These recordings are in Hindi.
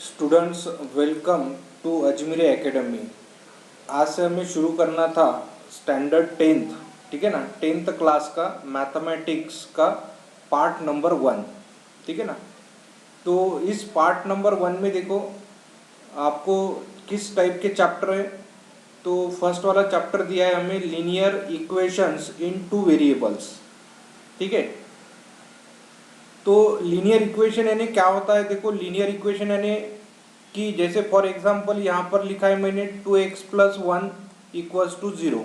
Students, welcome to Ajmeri Academy. आज से हमें शुरू करना था स्टैंडर्ड 10th, ठीक है ना, 10th क्लास का मैथमेटिक्स का पार्ट नंबर 1, ठीक है ना। तो इस पार्ट नंबर 1 में देखो आपको किस टाइप के चैप्टर है। तो फर्स्ट वाला चैप्टर दिया है हमें लीनियर इक्वेशंस इन टू वेरिएबल्स, ठीक है। तो लीनियर इक्वेशन यानी क्या होता है, देखो लीनियर इक्वेशन यानी कि जैसे फॉर एग्जांपल यहाँ पर लिखा है मैंने 2x प्लस 1 इक्वल्स टू 0।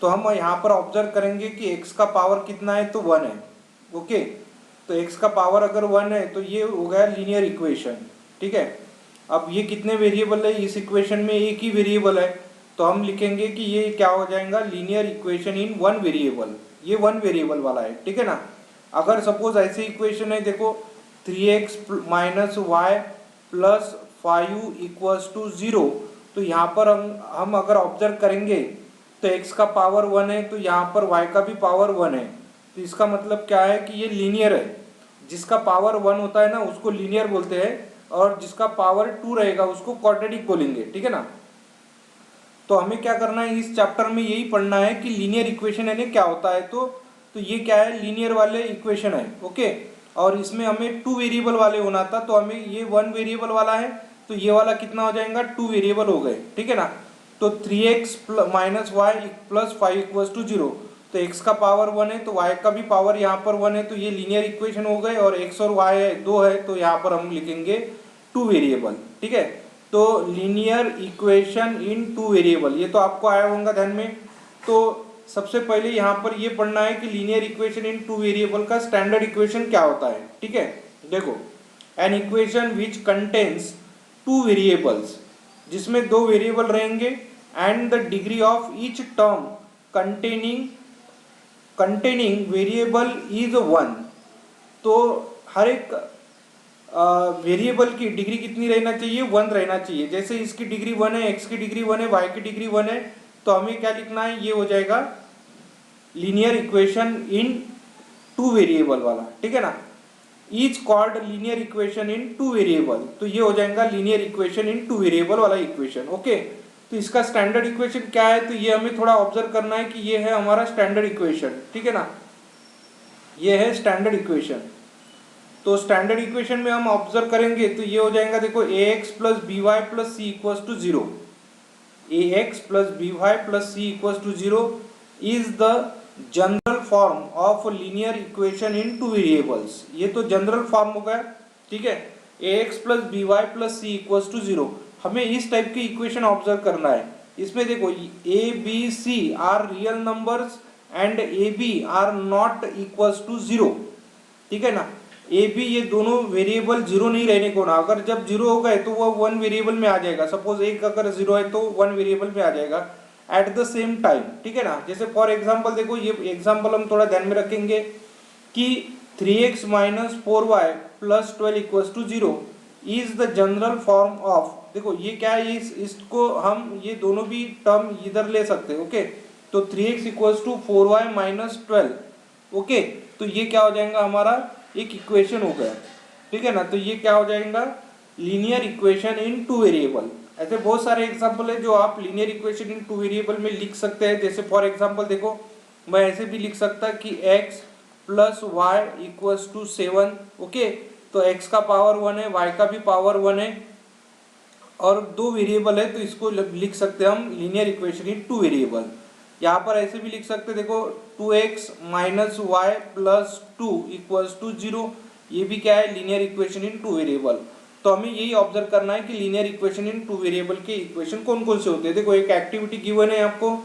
तो हम यहाँ पर ऑब्जर्व करेंगे कि x का पावर कितना है, तो 1 है। ओके, तो x का पावर अगर 1 है तो ये हो गया लीनियर इक्वेशन, ठीक है। अब ये कितने वेरिएबल है, इस इक्वेशन में एक ही वेरिएबल है, तो हम लिखेंगे कि ये क्या हो जाएगा, linear equation in one variable. ये वन वेरिएबल वाला है, ठीक है ना। अगर सपोज ऐसे इक्वेशन है, देखो 3x minus y plus 5 equals to 0, तो यहाँ पर हम अगर ऑब्जर्व करेंगे तो x का पावर 1 है, तो यहाँ पर y का भी पावर 1 है। तो इसका मतलब क्या है कि ये लीनियर है। जिसका पावर 1 होता है ना उसको लीनियर बोलते हैं, और जिसका पावर 2 रहेगा उसको क्वाड्रेटिक बोलेंगे, ठीक है ना। तो हमें क्या करना है, इस चैप्टर में यही पढ़ना है कि लीनियर इक्वेशन यानी क्या होता है। तो ये क्या है, लीनियर वाले इक्वेशन है, ओके। और इसमें हमें 2 वेरिएबल वाले होना था, तो हमें ये 1 वेरिएबल वाला है, तो ये वाला कितना हो जाएगा, 2 वेरिएबल हो गए, ठीक है ना। तो 3x minus y plus 5 equals to 0, तो x का पावर 1 है तो y का भी पावर यहाँ पर 1 है, तो ये लीनियर इक्वेशन हो गए। और x और y है 2 है, तो यहाँ पर हम लिखेंगे 2 वेरिएबल, ठीक है। तो लीनियर इक्वेशन इन 2 वेरिएबल, ये तो आपको आया होगा ध्यान में। तो सबसे पहले यहाँ पर ये पढ़ना है कि लीनियर इक्वेशन इन 2 वेरिएबल का स्टैंडर्ड इक्वेशन क्या होता है, ठीक है। देखो, an equation which contains 2 variables, जिसमें 2 वेरिएबल रहेंगे, and the degree of each term containing variable is 1। तो हर एक वेरिएबल की डिग्री कितनी रहना चाहिए, 1 रहना चाहिए। जैसे इसकी डिग्री 1 है, x की डिग्री 1 है, y की डिग्री 1 है, तो हमें क्या लिखना है, ये हो जाएगा लीनियर इक्वेशन इन 2 वेरिएबल वाला, ठीक है ना। Each called linear equation in 2 variable, तो ये हो जाएगा लीनियर इक्वेशन इन 2 वेरिएबल वाला इक्वेशन, ओके। तो इसका स्टैंडर्ड इक्वेशन क्या है, तो ये हमें थोड़ा ऑब्जर्व करना है कि ये है हमारा स्टैंडर्ड इक्वेशन, ठीक है ना। ये है स्टैंडर्ड इक्वेशन। तो स्टैंडर्ड इक्वेशन में हम ऑब्जर्व करेंगे तो ये हो जाएगा, देखो ax plus b y plus c equals to 0। ax plus b y plus c equals to 0 is the general form of linear equation in 2 variables. ये तो जनरल फॉर्म हो गया, ठीक है। ax plus b y plus c equals to 0, हमें इस टाइप की इक्वेशन ऑब्जर्व करना है। इसमें देखो a b c are real numbers and a b are not equals to 0, ठीक है ना। ए बी ये दोनों वेरिएबल 0 नहीं रहने को ना, अगर जब 0 हो गए तो वो 1 वेरिएबल में आ जाएगा। सपोज एक अगर 0 है तो 1 वेरिएबल में आ जाएगा एट द सेम टाइम, ठीक है ना। जैसे फॉर एग्जांपल देखो, ये एग्जांपल हम थोड़ा ध्यान में रखेंगे कि 3x minus 4y plus 12 equals to 0 is the general form of, देखो ये क्या है, इसको हम ये दोनों भी टर्म इधर ले सकते हैं, ओके। तो 3x equals to 4y minus 12, okay. तो ये क्या हो जाएगा, हमारा एक इक्वेशन हो गया, ठीक है ना। तो ये क्या हो जाएगा, लीनियर इक्वेशन इन 2 वेरिएबल। ऐसे बहुत सारे एग्जांपल है जो आप लीनियर इक्वेशन इन 2 वेरिएबल में लिख सकते हैं। जैसे फॉर एग्जांपल देखो, मैं ऐसे भी लिख सकता कि x plus y equals to 7, okay. तो x का पावर 1 है, y का भी पावर 1 है, और 2 वेरिएबल है, तो इसको लिख सकते हैं हम लीनियर इक्वेशन इन 2 वेरिएबल। यहाँ पर ऐसे भी लिख सकते, देखो 2x minus y plus 2 equals to 0, ये भी क्या है, लीनियर इक्वेशन इन 2 वेरिएबल। तो हमें यही ऑब्जर्व करना है कि लीनियर इक्वेशन इन 2 वेरिएबल के इक्वेशन कौन कौन से होते हैं। देखो एक एक्टिविटी गिवन है आपको,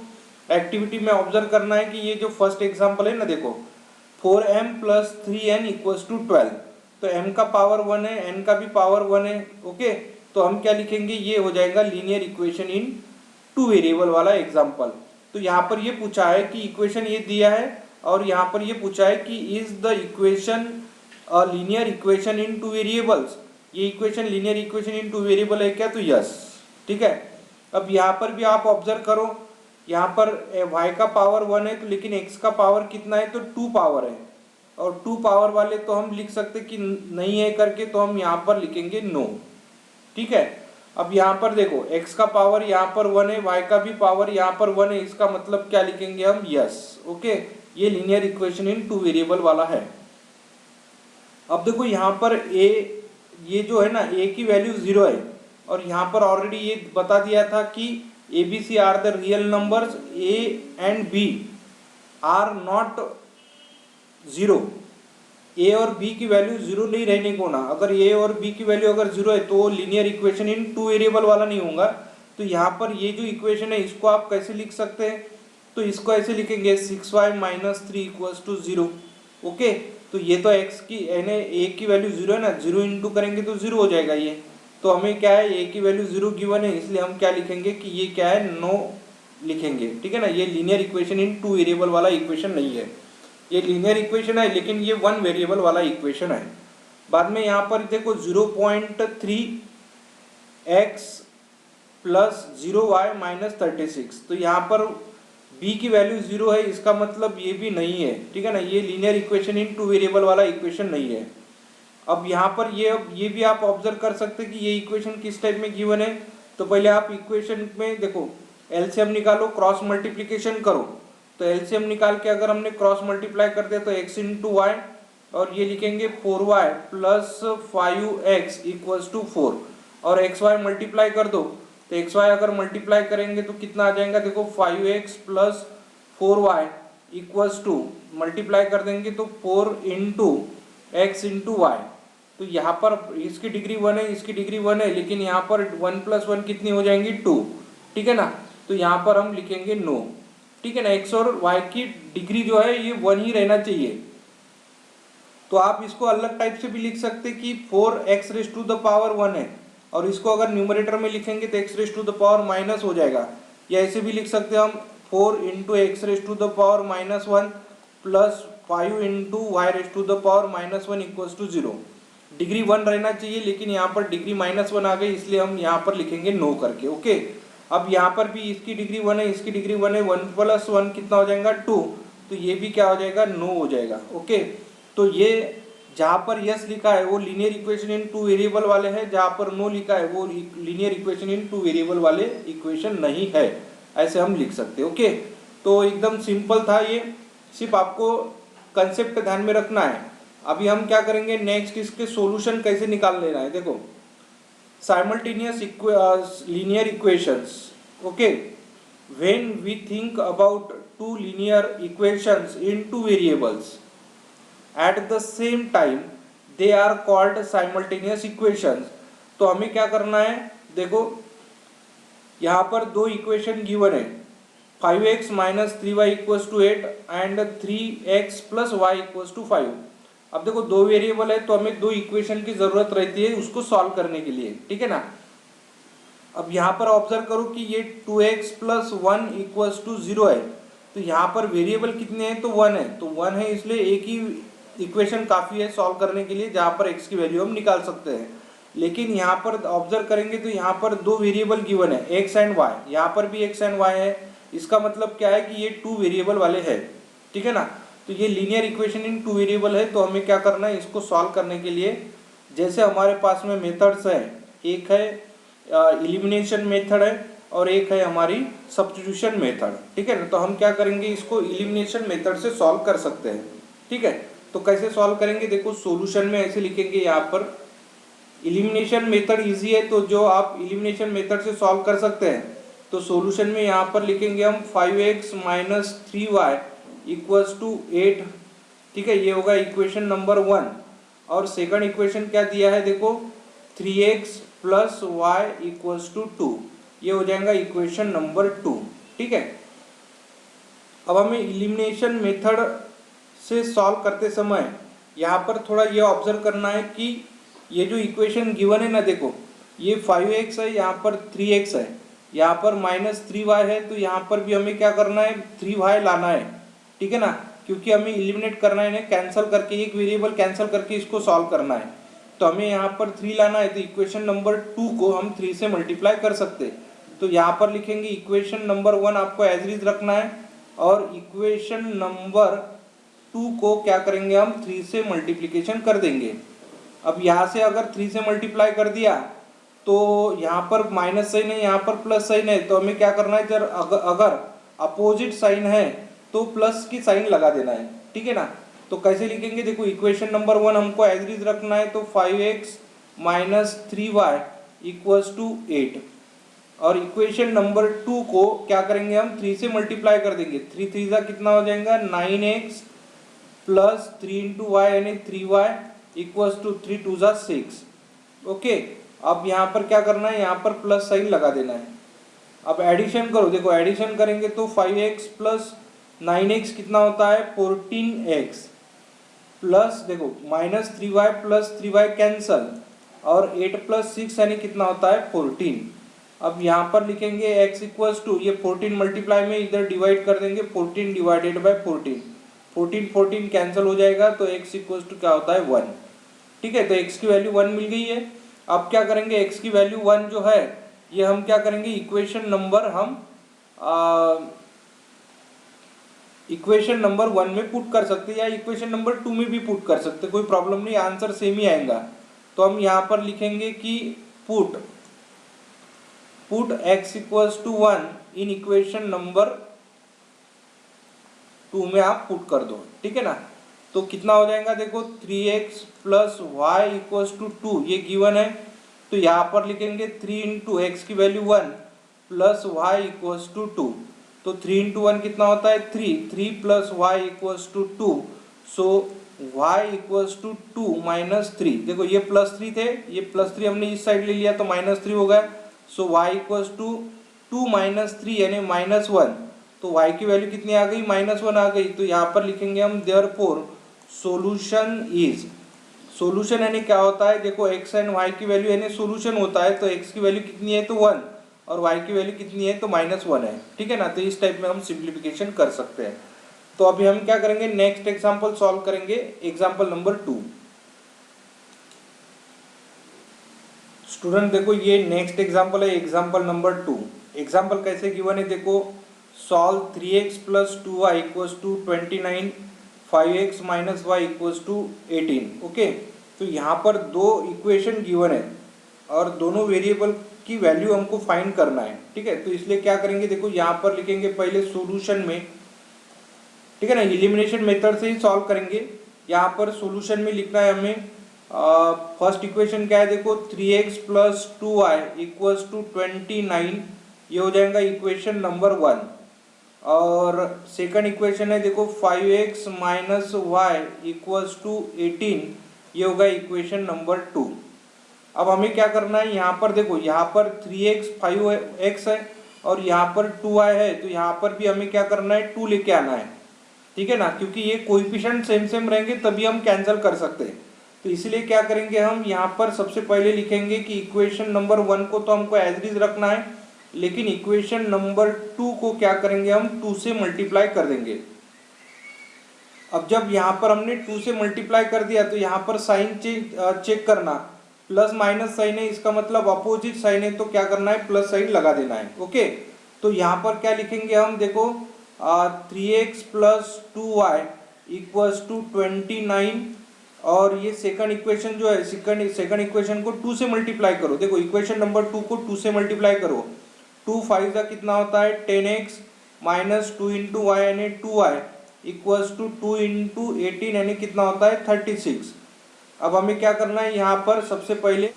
एक्टिविटी में ऑब्जर्व करना है कि ये जो फर्स्ट एग्जाम्पल है ना, देखो 4m plus 3n equals to 12, तो m का पावर 1 है, n का भी पावर 1 है, ओके। तो हम क्या लिखेंगे, ये हो जाएगा लीनियर इक्वेशन इन 2 वेरिएबल वाला एग्जाम्पल। तो यहाँ पर ये पूछा है कि इक्वेशन ये दिया है, और यहाँ पर ये पूछा है कि is the equation linear equation in 2 variables, ये equation linear equation in 2 variable है क्या, तो यस, ठीक है। अब यहाँ पर भी आप ऑब्जर्व करो, यहाँ पर y का पावर 1 है, तो लेकिन x का पावर कितना है, तो 2 पावर है, और 2 पावर वाले तो हम लिख सकते कि नहीं है करके, तो हम यहाँ पर लिखेंगे नो, ठीक है। अब यहाँ पर देखो x का पावर यहाँ पर 1 है, y का भी पावर यहाँ पर 1 है, इसका मतलब क्या लिखेंगे हम, यस। ओके, ये लीनियर इक्वेशन इन टू वेरिएबल वाला है। अब देखो यहाँ पर a, ये जो है ना a की वैल्यू 0 है, और यहाँ पर ऑलरेडी ये बता दिया था कि ABC are the real numbers, a and b are not 0। A और बी की वैल्यू 0 नहीं रहने को ना, अगर ए और बी की वैल्यू अगर 0 है तो लीनियर इक्वेशन इन टू वेरिएबल वाला नहीं होगा। तो यहाँ पर ये जो इक्वेशन है इसको आप कैसे लिख सकते हैं, तो इसको ऐसे लिखेंगे 6y minus 3 equals to 0। Okay, तो ये तो x की यानी ए की वैल्यू 0 है ना, 0 इंटू करेंगे तो 0 हो जाएगा ये। तो हमें क्या है, ए की वैल्यू 0 गिवन है, इसलिए हम क्या लिखेंगे कि ये क्या है, नो लिखेंगे। ठीक है ना, ये लीनियर इक्वेशन इन टू वेरिएबल वाला इक्वेशन नहीं है, ये लीनियर इक्वेशन है लेकिन ये वन वेरिएबल वाला इक्वेशन है। बाद में यहाँ पर देखो 0.3x प्लस 0y माइनस 36, तो यहाँ पर b की वैल्यू 0 है, इसका मतलब ये भी नहीं है। ठीक है ना, ये लीनियर इक्वेशन इन टू वेरिएबल वाला इक्वेशन नहीं है। अब यहाँ पर ये भी आप ऑब्जर्व कर सकते हैं कि ये इक्वेशन किस टाइप में गिवन है। तो पहले आप इक्वेशन में देखो एलसीएम निकालो, क्रॉस मल्टीप्लिकेशन करो, तो एलसीएम निकाल के अगर हमने क्रॉस मल्टीप्लाई कर दिया तो x इंटू वाई, और ये लिखेंगे 4y plus 5x equals to 4, और एक्स वाई मल्टीप्लाई कर दो, तो एक्स वाई अगर मल्टीप्लाई करेंगे तो कितना आ जाएगा, देखो 5x plus 4y equals to, multiply कर देंगे तो 4 इंटू एक्स इंटू वाई। तो यहाँ पर इसकी डिग्री 1 है, इसकी डिग्री 1 है, लेकिन यहाँ पर 1 प्लस 1 कितनी हो जाएंगी, 2। ठीक है ना, तो यहाँ पर हम लिखेंगे नो। ठीक है ना, x और y की डिग्री जो है ये 1 ही रहना चाहिए। तो आप इसको अलग टाइप से भी लिख सकते कि 4x raise to the power 1 है, और इसको अगर न्यूमरेटर में लिखेंगे तो x raise to the power minus हो जाएगा, या ऐसे भी लिख सकते हैं हम 4 into x raise to the power minus 1 plus 5 into y raise to the power minus 1 equals to 0। Degree 1 रहना चाहिए, लेकिन यहाँ पर डिग्री -1 आ गई, इसलिए हम यहाँ पर लिखेंगे नो करके। ओके, अब यहाँ पर भी इसकी डिग्री 1 है, इसकी डिग्री 1 है, 1 प्लस 1 कितना हो जाएगा, 2, तो ये भी क्या हो जाएगा, नो हो जाएगा। ओके, तो ये जहाँ पर यस लिखा है वो लीनियर इक्वेशन इन टू वेरिएबल वाले है, जहाँ पर नो लिखा है वो लीनियर इक्वेशन इन टू वेरिएबल वाले इक्वेशन नहीं है, ऐसे हम लिख सकते हैं। ओके, तो एकदम सिंपल था ये, सिर्फ आपको कंसेप्ट ध्यान में रखना है। अभी हम क्या करेंगे, नेक्स्ट इसके सॉल्यूशन कैसे निकाल लेना है। देखो simultaneous linear equations. Okay, when we think about two linear equations in two variables at the same time they are called simultaneous equations। तो हमें क्या करना है, देखो यहाँ पर दो इक्वेशन गिवन है, 5x minus 3y equals to 8 and 3x plus y equals to 5। अब देखो दो वेरिएबल है तो हमें दो इक्वेशन की जरूरत रहती है उसको सॉल्व करने के लिए। ठीक है ना, अब यहाँ पर ऑब्जर्व करो कि ये 2x प्लस 1 इक्वल्स टू 0 है, तो यहाँ पर वेरिएबल कितने हैं, तो 1 है, तो 1 है, इसलिए एक ही इक्वेशन काफ़ी है सॉल्व करने के लिए, जहाँ पर x की वैल्यू हम निकाल सकते हैं। लेकिन यहाँ पर ऑब्जर्व करेंगे तो यहाँ पर दो वेरिएबल गिवन है x एंड y, यहाँ पर भी x एंड y है, इसका मतलब क्या है कि ये टू वेरिएबल वाले है। ठीक है ना, तो ये लीनियर इक्वेशन इन टू वेरिएबल है, तो हमें क्या करना है, इसको सॉल्व करने के लिए जैसे हमारे पास में मेथड्स हैं, एक है एलिमिनेशन मेथड है और एक है हमारी सब्स्टिट्यूशन मेथड। ठीक है ना, तो हम क्या करेंगे, इसको एलिमिनेशन मेथड से सॉल्व कर सकते हैं। ठीक है, तो कैसे सॉल्व करेंगे, देखो सॉल्यूशन में ऐसे लिखेंगे, यहाँ पर एलिमिनेशन मेथड इजी है, तो जो आप एलिमिनेशन मेथड से सॉल्व कर सकते हैं, तो सॉल्यूशन में यहाँ पर लिखेंगे हम 5x minus 3y equals to 8। ठीक है, ये होगा इक्वेशन नंबर 1, और सेकंड इक्वेशन क्या दिया है, देखो 3x plus y equals to 2, ये हो जाएगा इक्वेशन नंबर 2। ठीक है, अब हमें एलिमिनेशन मेथड से सॉल्व करते समय यहाँ पर थोड़ा ये ऑब्जर्व करना है कि ये जो इक्वेशन गिवन है ना, देखो ये 5x है, यहाँ पर 3x है, यहाँ पर -3y है, तो यहाँ पर भी हमें क्या करना है, 3y लाना है। ठीक है ना, क्योंकि हमें एलिमिनेट करना है, कैंसिल करके एक वेरिएबल कैंसिल करके इसको सॉल्व करना है, तो हमें यहाँ पर 3 लाना है, तो इक्वेशन नंबर 2 को हम 3 से मल्टीप्लाई कर सकते हैं। तो यहाँ पर लिखेंगे इक्वेशन नंबर 1 आपको एज इज रखना है, और इक्वेशन नंबर 2 को क्या करेंगे, हम 3 से मल्टीप्लिकेशन कर देंगे। अब यहाँ से अगर 3 से मल्टीप्लाई कर दिया तो यहाँ पर माइनस साइन है, यहाँ पर प्लस साइन है, तो हमें क्या करना है, जब अगर अपोजिट साइन है तो प्लस की साइन लगा देना है, ठीक है ना। तो कैसे लिखेंगे, देखो इक्वेशन नंबर 1 हमको एज इट इज रखना है, तो 5x minus 3y equals to 8, और इक्वेशन नंबर 2 को क्या करेंगे हम 3 से मल्टीप्लाई कर देंगे, 3 3 का कितना हो जाएगा 9x प्लस 3 इंटू वाई यानी 3y इक्वल्स टू 3 2 जा 6। ओके, अब यहाँ पर क्या करना है, यहाँ पर प्लस साइन लगा देना है। अब एडिशन करो, देखो एडिशन करेंगे तो 5x प्लस 9x कितना होता है 14x, प्लस देखो minus 3y plus 3y cancel, और 8 प्लस 6 यानी कितना होता है 14। अब यहाँ पर लिखेंगे x इक्वल्स टू, ये 14 मल्टीप्लाई में इधर डिवाइड कर देंगे, 14 डिवाइडेड बाय 14, 14 14 कैंसिल हो जाएगा, तो x इक्वल्स टू क्या होता है 1। ठीक है, तो x की वैल्यू 1 मिल गई है। अब क्या करेंगे, x की वैल्यू 1 जो है ये हम क्या करेंगे, इक्वेशन नंबर 1 में पुट कर सकते हैं, या इक्वेशन नंबर 2 में भी पुट कर सकते हैं, कोई प्रॉब्लम नहीं, आंसर सेम ही आएगा। तो हम यहाँ पर लिखेंगे कि put x equals to 1 in equation number 2 में आप पुट कर दो, ठीक है ना। तो कितना हो जाएगा, देखो 3x plus y equals to 2, ये गिवन है, तो यहाँ पर लिखेंगे 3 इंटू एक्स की value 1 plus y equals to 2, तो 3 इंटू 1 कितना होता है 3, 3 plus y equals to 2, so y equals to 2 minus 3, देखो ये प्लस 3 थे, ये प्लस 3 हमने इस साइड ले लिया तो माइनस 3 हो गया, सो y इक्वल्स टू 2 माइनस 3 यानी माइनस 1, तो y की वैल्यू कितनी आ गई -1 आ गई। तो यहाँ पर लिखेंगे हम देयरफॉर सॉल्यूशन इज, सॉल्यूशन यानी क्या होता है, देखो x एंड y की वैल्यू यानी सॉल्यूशन होता है, तो x की वैल्यू कितनी है तो 1, और y की वैल्यू कितनी है तो -1 है, ठीक है ना। तो इस टाइप में हम सिंप्लीफिकेशन कर सकते हैं। तो अभी हम क्या करेंगे, नेक्स्ट एग्जांपल सॉल्व करेंगे, एग्जांपल नंबर 2। स्टूडेंट देखो ये नेक्स्ट एग्जांपल है, एग्जांपल नंबर 2। एग्जांपल कैसे गिवन है, देखो solve 3x plus 2y equals to 29, 5x minus y equals to 18। Okay, तो यहाँ पर दो इक्वेशन गिवन है और दोनों वेरिएबल की वैल्यू हमको फाइंड करना है, ठीक है। तो इसलिए क्या करेंगे, देखो यहाँ पर लिखेंगे पहले सॉल्यूशन में, ठीक है ना, एलिमिनेशन मेथड से ही सॉल्व करेंगे। यहाँ पर सॉल्यूशन में लिखना है हमें, फर्स्ट इक्वेशन क्या है, देखो 3x plus 2y equals to 29, ये हो जाएगा इक्वेशन नंबर 1, और सेकंड इक्वेशन है देखो 5x minus y equals to 18, ये होगा इक्वेशन नंबर 2। अब हमें क्या करना है, यहाँ पर देखो यहाँ पर 3x 5x है और यहाँ पर 2y है, तो यहाँ पर भी हमें क्या करना है 2 लेके आना है, ठीक है ना, क्योंकि ये कोएफिशिएंट सेम सेम रहेंगे तभी हम कैंसिल कर सकते हैं। तो इसलिए क्या करेंगे, हम यहाँ पर सबसे पहले लिखेंगे कि इक्वेशन नंबर 1 को तो हमको एज इट इज रखना है, लेकिन इक्वेशन नंबर 2 को क्या करेंगे, हम 2 से मल्टीप्लाई कर देंगे। अब जब यहाँ पर हमने 2 से मल्टीप्लाई कर दिया तो यहाँ पर साइन चेक करना, प्लस माइनस साइन है, इसका मतलब अपोजिट साइन है, तो क्या करना है प्लस साइन लगा देना है। ओके, तो यहाँ पर क्या लिखेंगे हम, देखो 3x plus 2y equals to 29, और ये सेकंड इक्वेशन जो है, सेकंड इक्वेशन को 2 से मल्टीप्लाई करो, देखो इक्वेशन नंबर 2 को 2 से मल्टीप्लाई करो, 2 5 का कितना होता है 10x माइनस 2 इंटू वाई यानी 2y इक्वल्स टू 2 इंटू 18 यानी कितना होता है 36। अब हमें क्या करना है, यहाँ पर सबसे पहले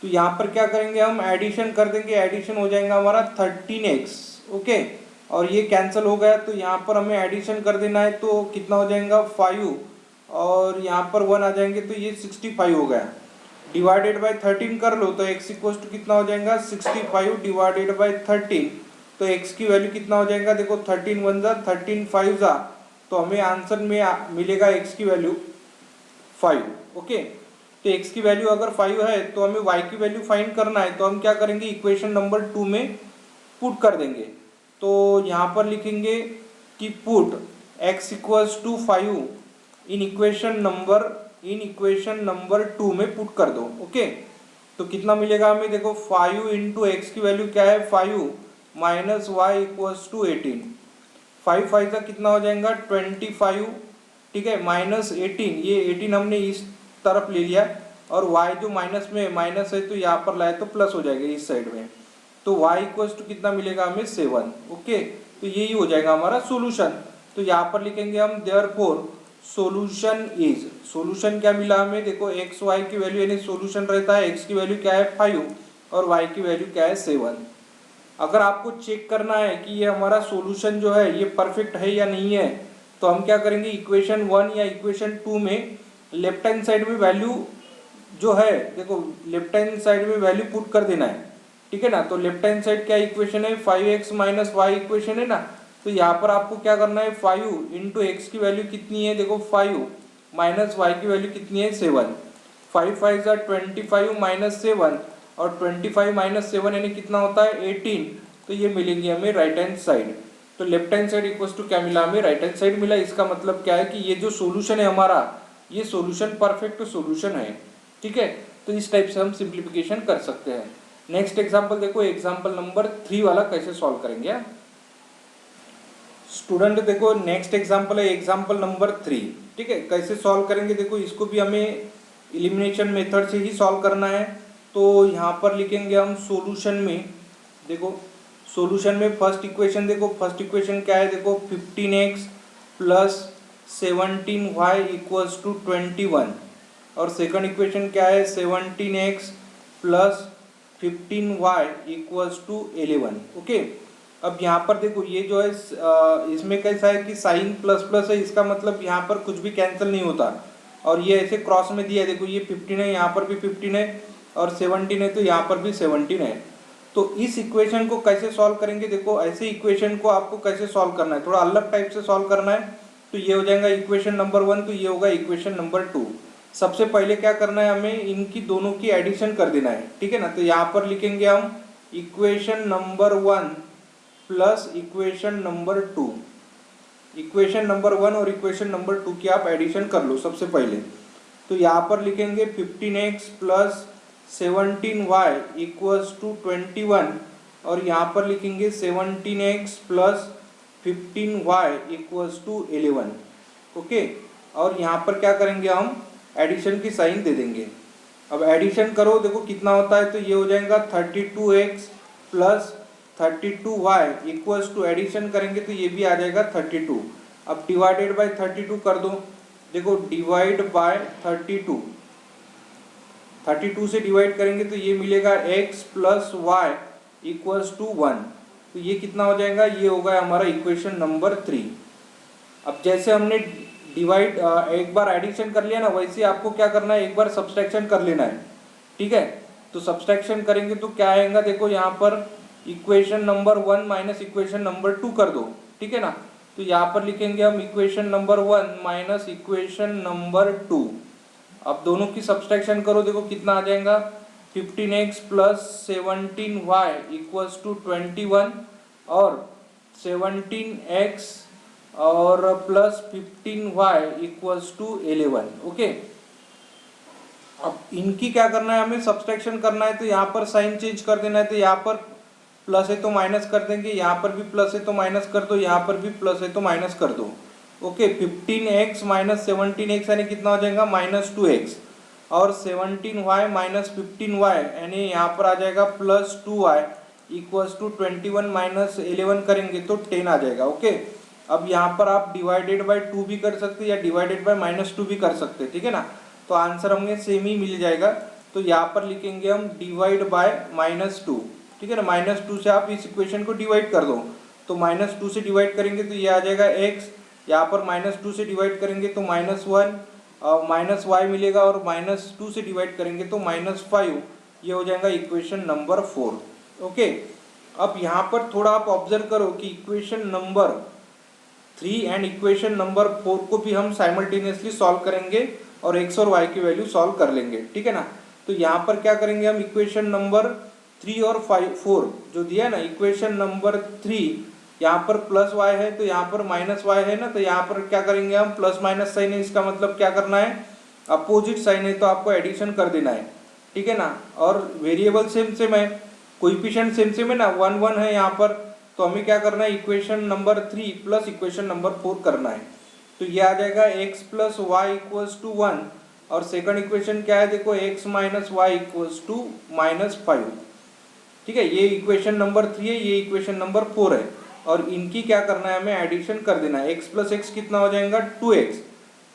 तो यहाँ पर क्या करेंगे, हम एडिशन कर देंगे, एडिशन हो जाएगा हमारा 13x। ओके, और ये कैंसिल हो गया, तो यहाँ पर हमें एडिशन कर देना है, तो कितना हो जाएगा 5, और यहाँ पर 1 आ जाएंगे, तो ये 65 हो गया, डिवाइडेड बाय 13 कर लो, तो x इक्वल्स टू कितना हो जाएगा 65 डिवाइडेड बाय 13, तो x की वैल्यू कितना हो जाएगा, देखो 13 1 जा 13 5 जा, तो हमें आंसर में मिलेगा x की वैल्यू 5। ओके, तो x की वैल्यू अगर 5 है तो हमें y की वैल्यू फाइंड करना है, तो हम क्या करेंगे, इक्वेशन नंबर 2 में पुट कर देंगे। तो यहाँ पर लिखेंगे कि put x equals to 5 in equation number 2 में पुट कर दो। ओके, तो कितना मिलेगा हमें, देखो 5 इंटू एक्स की वैल्यू क्या है 5 माइनस वाई इक्वल्स टू 18, 5 5 का कितना हो जाएगा 25, ठीक है, माइनस 18, ये 18 हमने इस तरफ ले लिया और y जो माइनस में माइनस है तो यहाँ पर लाए तो प्लस हो जाएगा इस साइड में, तो y इक्वल्स टू कितना मिलेगा हमें 7। ओके, तो यही हो जाएगा हमारा सोल्यूशन। तो यहाँ पर लिखेंगे हम देयरफॉर सोल्यूशन इज, सोल्यूशन क्या मिला हमें, देखो एक्स वाई की वैल्यू यानी सोल्यूशन रहता है, एक्स की वैल्यू क्या है 5 और वाई की वैल्यू क्या है 7। अगर आपको चेक करना है कि ये हमारा सॉल्यूशन जो है ये परफेक्ट है या नहीं है, तो हम क्या करेंगे, इक्वेशन 1 या इक्वेशन 2 में लेफ्ट हैंड साइड में वैल्यू जो है, देखो लेफ्ट हैंड साइड में वैल्यू पुट कर देना है, ठीक है ना। तो लेफ्ट हैंड साइड क्या इक्वेशन है, 5x माइनस वाई इक्वेशन है ना। तो यहाँ पर आपको क्या करना है, 5 इंटू एक्स की वैल्यू कितनी है, देखो 5 माइनस वाई की वैल्यू कितनी है 7, 5 5 25 माइनस 7 और 25 माइनस 7 यानी कितना होता है 18। तो ये मिलेंगे हमें राइट हैंड साइड। तो left hand side equals to क्या मिला हमें, राइट हैंड साइड मिला। इसका मतलब क्या है कि ये जो सॉल्यूशन है हमारा, ये सॉल्यूशन परफेक्ट सॉल्यूशन है, ठीक है। तो इस टाइप से हम सिंप्लीफिकेशन कर सकते हैं। नेक्स्ट एग्जांपल देखो, एग्जांपल नंबर 3 वाला कैसे सॉल्व करेंगे स्टूडेंट। देखो नेक्स्ट एग्जांपल है एग्जांपल नंबर 3, ठीक है। कैसे सॉल्व करेंगे, देखो इसको भी हमें एलिमिनेशन मेथड से ही सॉल्व करना है। तो यहाँ पर लिखेंगे हम सॉल्यूशन में, देखो सॉल्यूशन में फर्स्ट इक्वेशन, देखो फर्स्ट इक्वेशन क्या है, देखो 15x plus 17y equals to 21 और सेकंड इक्वेशन क्या है 17x plus 15y equals to 11। Okay, अब यहाँ पर देखो ये जो है इसमें कैसा है कि साइन प्लस प्लस है, इसका मतलब यहाँ पर कुछ भी कैंसिल नहीं होता और ये ऐसे क्रॉस में दिया है, देखो ये 15 है, यहाँ पर भी 15 है और 17 है तो यहाँ पर भी 17 है। तो इस इक्वेशन को कैसे सॉल्व करेंगे, देखो ऐसे इक्वेशन को आपको कैसे सॉल्व करना है, थोड़ा अलग टाइप से सॉल्व करना है। तो ये हो जाएगा इक्वेशन नंबर 1, तो ये होगा इक्वेशन नंबर 2। सबसे पहले क्या करना है, हमें इनकी दोनों की एडिशन कर देना है, ठीक है ना। तो यहाँ पर लिखेंगे हम equation number 1 plus equation number 2, equation number 1 और इक्वेशन नंबर 2 की आप एडिशन कर लो सबसे पहले। तो यहाँ पर लिखेंगे 15x plus 17y equals to 21 और यहाँ पर लिखेंगे 17x plus 15y equals to 11। Okay, और यहाँ पर क्या करेंगे, हम एडिशन की साइन दे देंगे। अब एडिशन करो, देखो कितना होता है, तो ये हो जाएगा 32x plus 32y equals to, addition करेंगे तो ये भी आ जाएगा 32। अब डिवाइडेड बाय 32 कर दो, देखो डिवाइड बाय 32 से डिवाइड करेंगे तो ये मिलेगा x plus y equals to 1। तो ये कितना हो जाएगा, ये होगा हमारा इक्वेशन नंबर 3। अब जैसे हमने डिवाइड एक बार एडिशन कर लिया ना, वैसे आपको क्या करना है, एक बार सब्सट्रैक्शन कर लेना है, ठीक है। तो सब्सट्रैक्शन करेंगे तो क्या आएगा, देखो यहाँ पर equation number 1 minus equation number 2 कर दो, ठीक है ना। तो यहाँ पर लिखेंगे हम equation number 1 minus equation number 2। अब दोनों की सब्सट्रैक्शन करो, देखो कितना आ जाएगा, 15x plus 17y equals to 21 और 17x और plus 15y equals to 11। Okay, अब इनकी क्या करना है, हमें सब्सट्रैक्शन करना है। तो यहाँ पर साइन चेंज कर देना है, तो यहाँ पर प्लस है तो माइनस कर देंगे, यहाँ पर भी प्लस है तो माइनस कर दो, यहाँ पर भी प्लस है तो माइनस कर दो। ओके, 15x माइनस 17x यानी कितना हो जाएगा -2x और 17y माइनस 15y यानी यहाँ पर आ जाएगा plus 2y equals to 21 minus 11 करेंगे तो 10 आ जाएगा। ओके, अब यहाँ पर आप डिवाइडेड बाय 2 भी कर सकते या डिवाइडेड बाय -2 भी कर सकते, ठीक है ना। तो आंसर हमें सेम ही मिल जाएगा। तो यहाँ पर लिखेंगे हम डिवाइड बाय -2, ठीक है ना। -2 से आप इस इक्वेशन को डिवाइड कर दो, तो -2 से डिवाइड करेंगे तो ये आ जाएगा x, यहाँ पर -2 से डिवाइड करेंगे तो -1 माइनस y मिलेगा और -2 से डिवाइड करेंगे तो -5, ये हो जाएगा इक्वेशन नंबर 4। ओके, अब यहाँ पर थोड़ा आप ऑब्जर्व करो कि equation number 3 and equation number 4 को भी हम साइमल्टेनियसली सॉल्व करेंगे और x और y की वैल्यू सॉल्व कर लेंगे, ठीक है ना। तो यहाँ पर क्या करेंगे, हम इक्वेशन नंबर 3 और 4 जो दिया है ना, इक्वेशन नंबर 3 यहाँ पर प्लस y है तो यहाँ पर माइनस y है ना, तो यहाँ पर क्या करेंगे हम, प्लस माइनस साइन है, इसका मतलब क्या करना है, अपोजिट साइन है तो आपको एडिशन कर देना है, ठीक है ना। और वेरिएबल सेम सेम है, कोएफिशिएंट सेम सेम है ना, 1 1 है यहाँ पर, तो हमें क्या करना है, equation number 3 plus equation number 4 करना है। तो ये आ जाएगा x plus y equals to 1 और सेकंड इक्वेशन क्या है देखो, x minus y equals to -5। ठीक है, ये इक्वेशन नंबर 3 है, ये इक्वेशन नंबर 4 है, और इनकी क्या करना है, हमें एडिशन कर देना है। x प्लस एक्स कितना हो जाएगा, 2x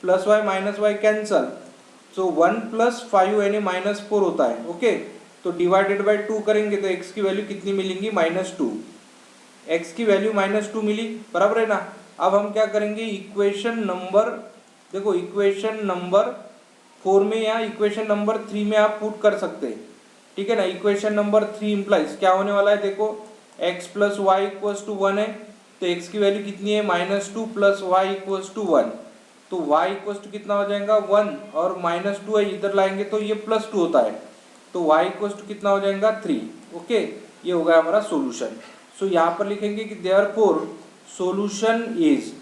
plus y minus y cancel, so 1 plus 5 यानी -4 होता है। ओके, तो डिवाइडेड बाई 2 करेंगे तो x की वैल्यू कितनी मिलेंगी, -2। x की वैल्यू -2 मिली, बराबर है ना। अब हम क्या करेंगे, इक्वेशन नंबर देखो, इक्वेशन नंबर 4 में या इक्वेशन नंबर 3 में आप पुट कर सकते हैं। ठीक है ना, इक्वेशन नंबर 3 इंप्लाइज क्या होने वाला है देखो, x plus y equals to 1 है, तो x की वैल्यू कितनी है, -2 प्लस वाई इक्वल्स टू 1, तो y इक्वल्स टू कितना हो जाएगा, 1, और -2 है इधर लाएंगे तो ये +2 होता है, तो y इक्वल्स टू कितना हो जाएगा, 3। ओके, ये हो गया हमारा सोल्यूशन। सो यहाँ पर लिखेंगे कि देयरफॉर सोल्यूशन इज,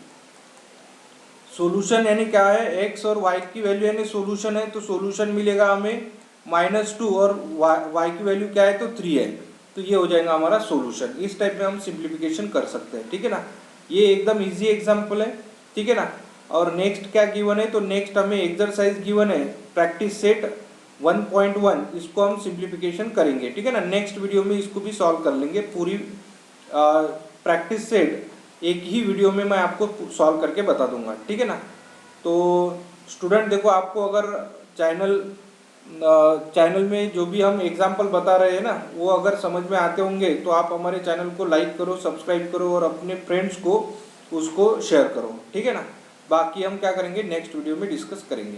सोल्यूशन यानी क्या है, x और y की वैल्यू यानी सोल्यूशन है, तो सोल्यूशन मिलेगा हमें -2, और y की वैल्यू क्या है, तो 3 है, तो ये हो जाएगा हमारा सोल्यूशन। इस टाइप में हम सिंप्लीफिकेशन कर सकते हैं। ठीक है ना, ये एकदम इजी एग्जांपल है। ठीक है ना, और नेक्स्ट क्या गिवन है, तो नेक्स्ट हमें एक्सरसाइज गिवन है प्रैक्टिस सेट 1.1, इसको हम सिंप्लीफिकेशन करेंगे। ठीक है ना, नेक्स्ट वीडियो में इसको भी सॉल्व कर लेंगे। पूरी प्रैक्टिस सेट एक ही वीडियो में मैं आपको सॉल्व करके बता दूंगा। ठीक है ना, तो स्टूडेंट देखो, आपको अगर चैनल में जो भी हम एग्जाम्पल बता रहे हैं ना, वो अगर समझ में आते होंगे तो आप हमारे चैनल को लाइक करो, सब्सक्राइब करो, और अपने फ्रेंड्स को उसको शेयर करो। ठीक है ना, बाकी हम क्या करेंगे, नेक्स्ट वीडियो में डिस्कस करेंगे।